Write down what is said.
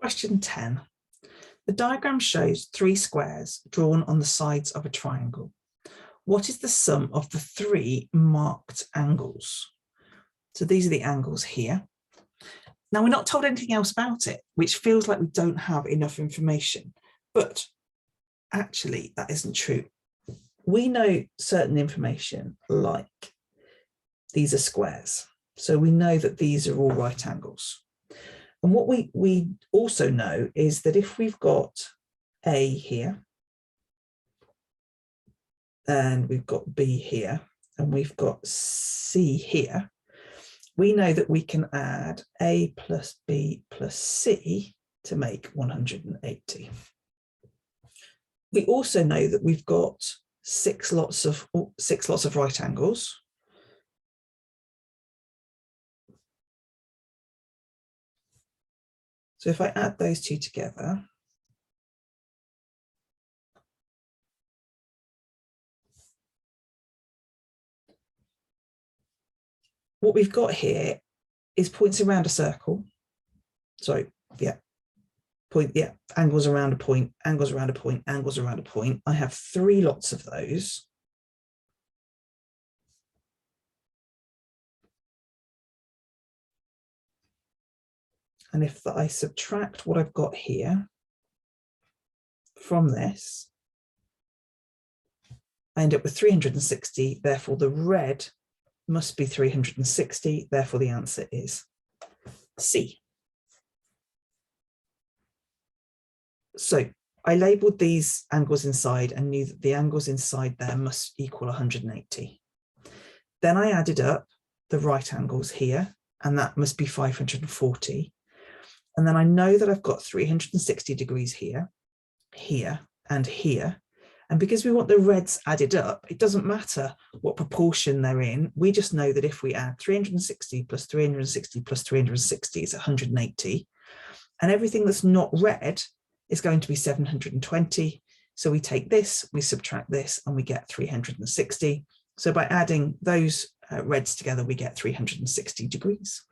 Question 10. The diagram shows three squares drawn on the sides of a triangle. What is the sum of the three marked angles? So these are the angles here. Now we're not told anything else about it, which feels like we don't have enough information, but actually that isn't true. We know certain information like these are squares. So we know that these are all right angles. And what we also know is that if we've got A here, and we've got B here, and we've got C here, we know that we can add A plus B plus C to make 180. We also know that we've got six lots of right angles. So if I add those two together, what we've got here is points around a circle. Sorry, angles around a point, angles around a point, angles around a point. I have three lots of those. And if I subtract what I've got here from this, I end up with 360. Therefore, the red must be 360. Therefore, the answer is C. So I labelled these angles inside and knew that the angles inside there must equal 180. Then I added up the right angles here, and that must be 540. And then I know that I've got 360 degrees here, here, and here. And because we want the reds added up, it doesn't matter what proportion they're in. We just know that if we add 360 plus 360 plus 360 is 180. And everything that's not red is going to be 720. So we take this, we subtract this, and we get 360. So by adding those reds together, we get 360 degrees.